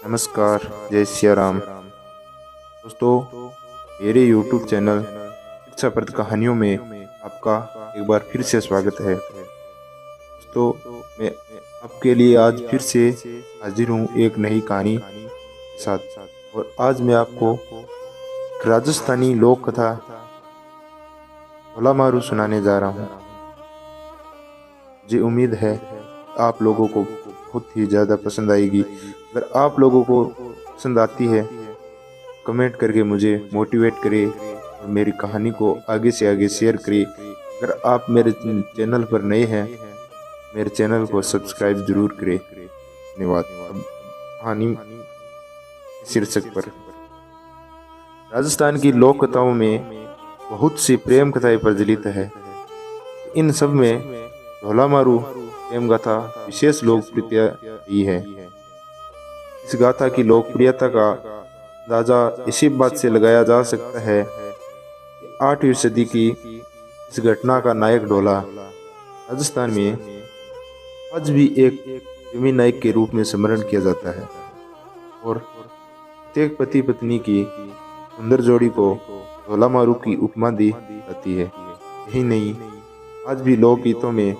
नमस्कार, जय सिया राम। दोस्तों, मेरे YouTube चैनल शिक्षाप्रद कहानियों में आपका एक बार फिर से स्वागत है। दोस्तों, मैं आपके लिए आज फिर से हाजिर हूँ एक नई कहानी के साथ। और आज मैं आपको एक राजस्थानी लोक कथा ढोला मारू सुनाने जा रहा हूँ। मुझे उम्मीद है आप लोगों को बहुत ही ज़्यादा पसंद आएगी। अगर आप लोगों को पसंद आती है, कमेंट करके मुझे मोटिवेट करें और मेरी कहानी को आगे से आगे शेयर करें। अगर आप मेरे चैनल पर नए हैं, मेरे चैनल को सब्सक्राइब जरूर करें। धन्यवाद। अब कहानी शीर्षक पर। राजस्थान की लोक कथाओं में बहुत सी प्रेम कथाएं प्रचलित है। इन सब में ढोला मारू प्रेम गाथा विशेष लोकप्रियता रही है। इस गाथा की लोकप्रियता का अंदाजा इसी बात से लगाया जा सकता है कि 8वीं सदी की इस घटना का नायक ढोला राजस्थान में आज भी एक प्रेमी नायक के रूप में स्मरण किया जाता है और प्रत्येक पति पत्नी की सुंदर जोड़ी को ढोला मारू की उपमा दी जाती है। यही नहीं, आज भी लोकगीतों में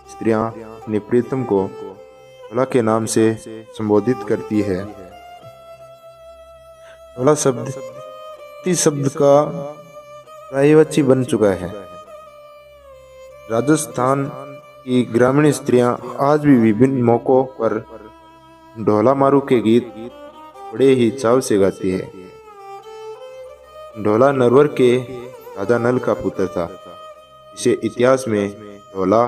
स्त्रियां अपने प्रीतम को ढोला के नाम से संबोधित करती है। ढोला शब्द का पर्यायवाची बन चुका है। राजस्थान की ग्रामीण स्त्रियां आज भी विभिन्न मौकों पर ढोला मारू के गीत बड़े ही चाव से गाती है। ढोला नरवर के राजा नल का पुत्र था। इसे इतिहास में ढोला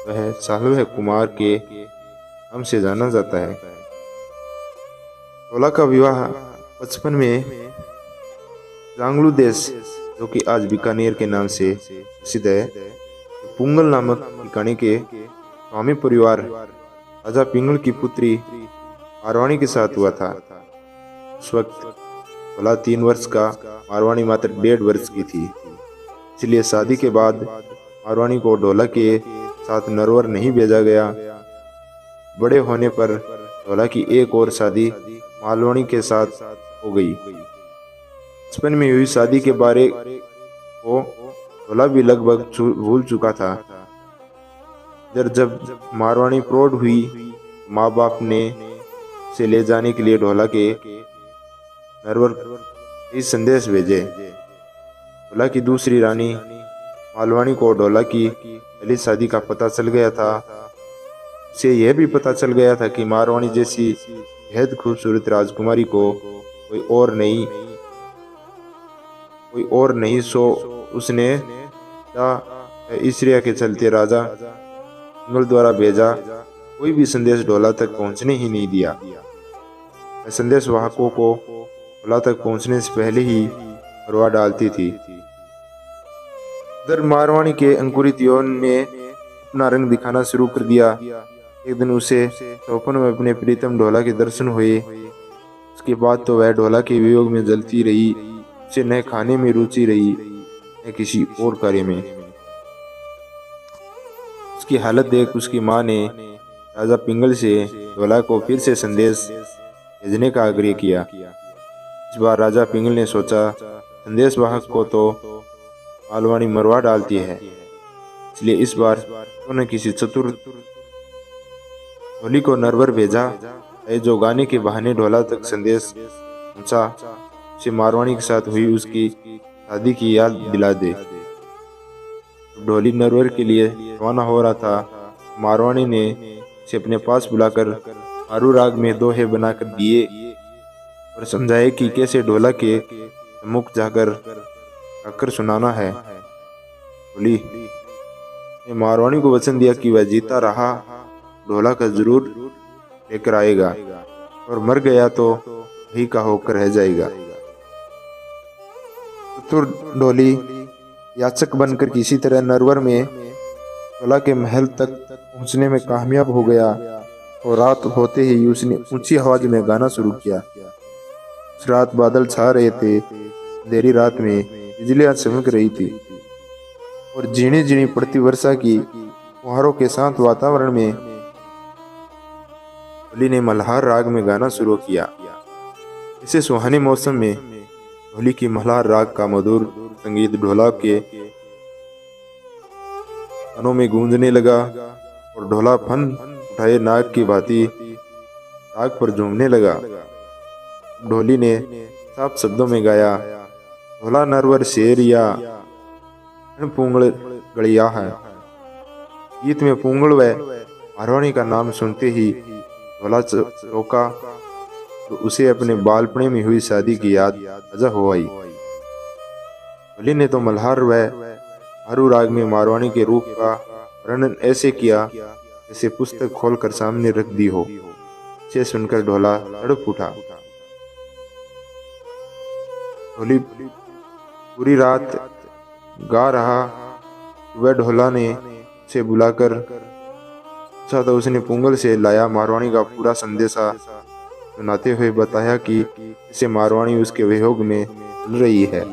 वह साल्व कुमार के नाम से जाना जाता है। ढोला का विवाह बचपन में जांगलू देश, जो कि आज बीकानेर के नाम से प्रसिद्ध है, पुंगल नामक ठिकाने के स्वामी परिवार राजा पिंगल की पुत्री मारवाणी के साथ हुआ था। उस वक्त ढोला 3 वर्ष का, मारवाणी मात्र 1.5 वर्ष की थी। इसलिए शादी के बाद मारवाणी को ढोला के साथ नरवर नहीं भेजा गया। बड़े होने पर ढोला की एक और शादी मालवणी के साथ हो गई। बचपन में हुई शादी के बारे को ढोला भी लगभग भूल चुका था। जब मारवाणी प्रौढ़ हुई, माँ बाप ने उसे ले जाने के लिए ढोला के नरवर कई संदेश भेजे। ढोला की दूसरी रानी मालवाणी को ढोला की पहली शादी का पता चल गया था। उसे यह भी पता चल गया था कि मारवाणी जैसी बेहद खूबसूरत राजकुमारी को कोई और नहीं सो उसने ईश्वरिया के चलते राजा पिंगल द्वारा भेजा कोई भी संदेश ढोला तक पहुंचने ही नहीं दिया। संदेश वाहकों को ढोला तक पहुंचने से पहले ही मरवा डालती थी। उधर मारवाणी के अंकुरित यौवन ने अपना रंग दिखाना शुरू कर दिया। एक दिन उसे सपन में अपने प्रीतम ढोला के दर्शन हुए। उसके बाद तो वह ढोला के वियोग में जलती रही। उसे न खाने में रुचि रही, न किसी और कार्य में। उसकी हालत देख उसकी माँ ने राजा पिंगल से ढोला को फिर से संदेश भेजने का आग्रह किया। इस बार राजा पिंगल ने सोचा, संदेश वाहक को तो मालवाणी मरवा डालती है, इसलिए इस बार उन्होंने किसी चतुर ढोली को नरवर भेजा है, जो गाने के बहाने ढोला तक संदेश पहुंचा उसे मारवाणी के साथ हुई उसकी शादी की याद दिला दे। ढोली नरवर के लिए रवाना हो रहा था। मारवाणी ने उसे अपने पास बुलाकर मारू राग में दोहे बनाकर दिए और समझाए कि कैसे ढोला के मुख जाकर सुनाना है। ढोली ने मारवाणी को वचन दिया कि वह जीता रहा ढोला का जरूर लेकर आएगा और मर गया तो वही का होकर रह जाएगा। तो ढोली याचक बनकर किसी तरह नरवर में ढोला के महल तक पहुंचने में कामयाब हो गया और रात होते ही उसने ऊंची आवाज में गाना शुरू किया। उस रात बादल छा रहे थे। अंधेरी रात में बिजलियां चमक रही थी और झीणी झीणी पड़ती वर्षा की फुहारों के साथ वातावरण में ढोली ने मल्हार राग में गाना शुरू किया। इसे सुहाने मौसम में ढोली की मल्हार राग का मधुर संगीत ढोला के कानों में गूंजने लगा और ढोला फन उठाए नाग की भांति राग पर झूमने लगा। ढोली ने साफ शब्दों में गाया, ढोला नरवर शेर या पुंगड़ गड़िया है। गीत में पुंगड़ व मारवाणी का नाम सुनते ही ढोला चौंका तो उसे अपने बालपने में हुई शादी की याद ताजा हो आई। ढोली ने तो मल्हार व मारू राग में मारवाणी के रूप का वर्णन ऐसे किया जैसे पुस्तक खोलकर सामने रख दी हो। इसे सुनकर ढोला तड़प उठा। ढोली पूरी रात गा रहा। सुबह ढोला ने उसे बुलाकर पूछा तो उसने पुंगल से लाया मारवाणी का पूरा संदेशा सुनाते हुए बताया कि इसे मारवाणी उसके वियोग में चल रही है।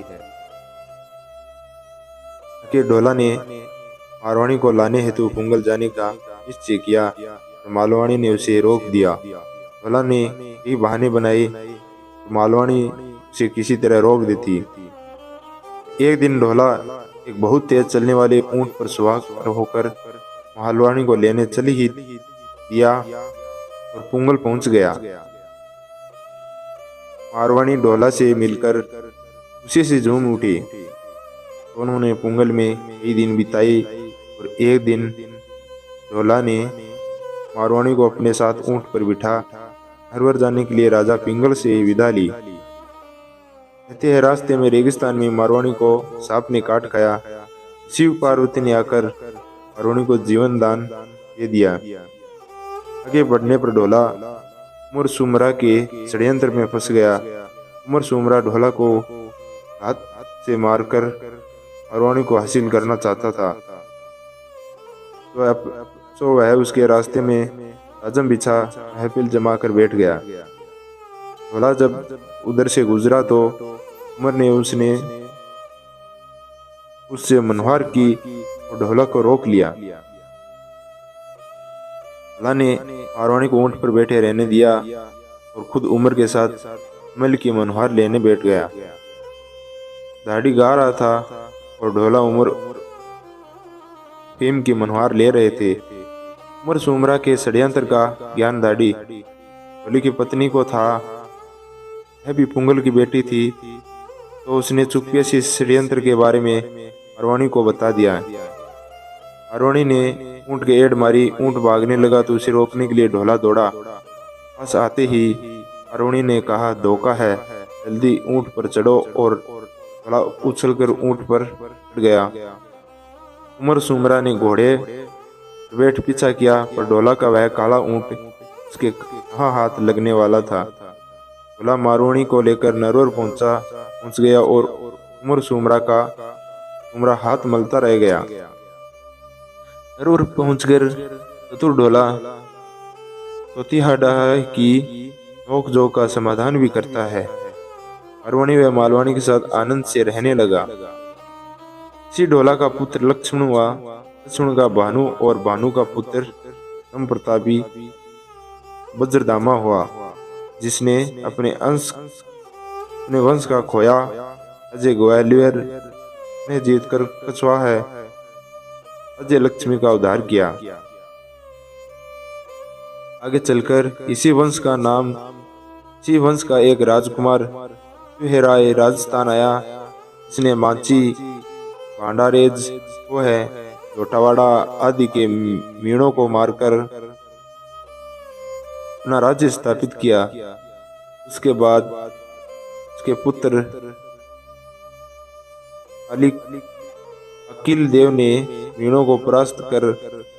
ढोला ने मारवाणी को लाने हेतु पुंगल जाने का निश्चय किया तो मालवाणी ने उसे रोक दिया। ढोला ने कई बहाने बनाए तो मालवाणी उसे किसी तरह रोक देती। एक दिन ढोला एक बहुत तेज चलने वाले ऊंट पर सवार होकर मालवाणी को लेने चल ही दिया और पुंगल पहुंच गया। मारवाणी ढोला से मिलकर उसी से झूम उठी। दोनों ने पुंगल में कई दिन बिताए और एक दिन ढोला ने मारवाणी को अपने साथ ऊंट पर बिठा हरवर जाने के लिए राजा पिंगल से विदा ली। कहते हैं रास्ते में रेगिस्तान में मारवाणी को सांप ने काट खाया। शिव पार्वती ने आकर मारवाणी को जीवन दान दे दिया। आगे बढ़ने पर ढोला उमर सुमरा के षड्यंत्र में फंस गया। उमर सुमरा ढोला को हाथ से मारकर मारवाणी को हासिल करना चाहता था तो वह उसके रास्ते में आजम बिछा महफिल जमा कर बैठ गया। ढोला जब उधर से गुजरा तो उमर ने उससे मनोहार की और ढोला को रोक लिया। ढोला ने मारवाणी को ऊंट पर बैठे रहने दिया और खुद उमर के साथ मल की मनोहार लेने बैठ गया। दाढ़ी गा रहा था और ढोला उमर फेम की मनोहार ले रहे थे। उमर सुमरा के षड्यंत्र का ज्ञान दाढ़ी ढोली की पत्नी को था। वह भी पुंगल की बेटी थी तो उसने चुपके से षड्यंत्र के बारे में मारवाणी को बता दिया। मारवाणी ने ऊंट के एड़ मारी। ऊंट भागने लगा तो उसे रोकने के लिए ढोला दौड़ा। पास आते ही मारवाणी ने कहा, धोखा है, जल्दी ऊंट पर चढ़ो। और ढोला उछलकर ऊंट पर चढ़ गया। उमर सुमरा ने घोड़े बैठ पीछा किया पर ढोला का वह काला ऊंट उसके कहाँ हाथ लगने वाला था। ढोला मारवाणी को लेकर नरवर पहुंच गया और उमर सुमरा हाथ मलता रह गया। नरवर पहुंचकर चतुर ढोला तोतिहाडा की नोक झोंक का समाधान भी करता है। मारवाणी व मालवाणी के साथ आनंद से रहने लगा। इसी ढोला का पुत्र लक्ष्मण हुआ। लक्ष्मण का भानु और भानु का पुत्र राम प्रतापी वज्रदामा हुआ, जिसने अपने वंश का खोया अजय ग्वालियर ने जीतकर कछवा है अजय लक्ष्मी का उद्धार किया। आगे चलकर इसी वंश का एक राजकुमार राय राजस्थान आया। इसने मांची भांडारेज वो है लोटावाड़ा आदि के मीणों को मारकर अपना राज्य स्थापित किया। उसके बाद उसके पुत्र अकिल देव ने मीणों को परास्त कर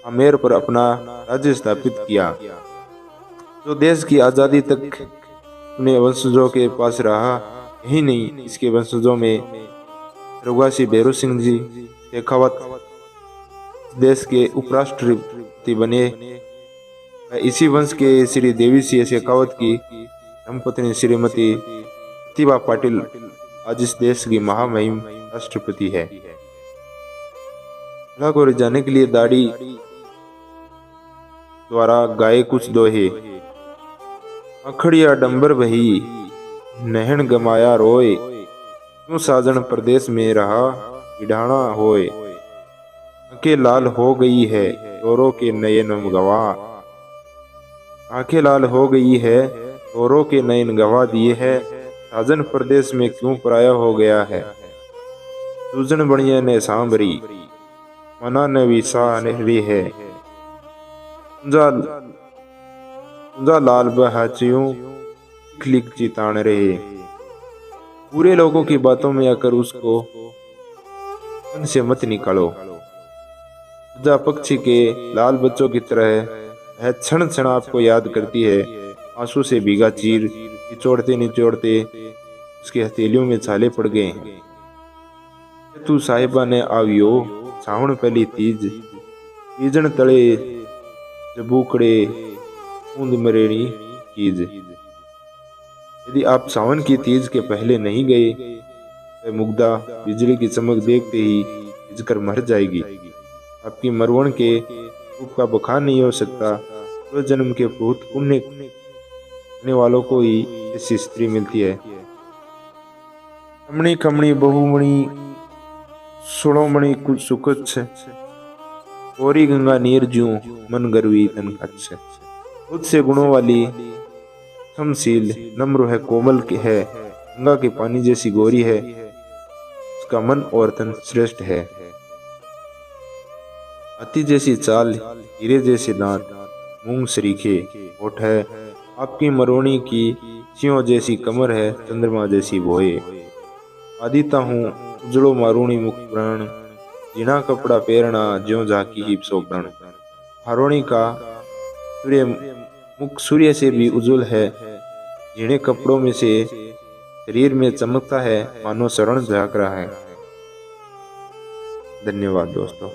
आमेर पर अपना राज्य स्थापित किया, जो देश की आजादी तक अपने वंशजों के पास रहा। यही नहीं, इसके वंशजों में रघुवासी भैरू सिंह जी शेखावत देश के उपराष्ट्रपति बने। इसी वंश के श्री देवी सिंह शेखावत की धर्मपत्नी श्रीमती प्रतिभा पाटिल आज इस देश की महामहिम राष्ट्रपति है। ढोला को रिझाने के लिए दाढ़ी द्वारा गाए कुछ दोहे। अखड़िया डंबर बही नहन गमाया रोए, क्यों साजन प्रदेश में रहा इढ़ाना होए। आंखें लाल हो गई है तोरों के नयन गवाह, आंखें लाल हो गई है तोरों के नयन गवा दिए है। साजन प्रदेश में क्यों पराया हो गया है। सूजन बणिया ने सांभरी मना ने विसा री है। तुझा लाल बहाचियों लिख चितान रहे। पूरे लोगों की बातों में आकर उसको मन से मत निकालो। तुझा पक्षी के लाल बच्चों की तरह है, क्षण क्षण आपको याद करती है। आंसू से भीगा चीर निचोड़ते निचोड़ते उसकी हथेलियों में छाले पड़ गए हैं। तू साहिबा ने आवियो सावण पहली तीज, तीजन तले जबूकड़े ऊंद मरेणी कीज। यदि आप सावन की तीज के पहले नहीं गए तो मुग्धा बिजली की चमक देखते ही हिजकर मर जाएगी। आपकी मरवण के रूप का बखान नहीं हो सकता। तो जन्म के बहुत पुण्य करने वालों को ही ऐसी स्त्री मिलती है। कमणी कमणी बहुमणि सुणोमणि कुछ सुकच्छ, कोरी गंगा नीर ज्यों मन गर्वी तन कच्छ। खुद से गुणों वाली समशील नम्र है, कोमल है, गंगा के पानी जैसी गोरी है, उसका मन और तन श्रेष्ठ है। हाथी जैसी चाल, हीरे जैसे दांत, मूंग सरीखे होठ है। आपकी मरोनी की सियों जैसी कमर है, चंद्रमा जैसी भोए। आदिता हूँ उजड़ो मारूणी मुख प्राण, जीना कपड़ा पेरना ज्यों झाकी ही सोप्रण। हारोणी का सूर्य मुख सूर्य से भी उज्जवल है, जिन्हें कपड़ों में से शरीर में चमकता है, मानो शरण झांक रहा है। धन्यवाद दोस्तों।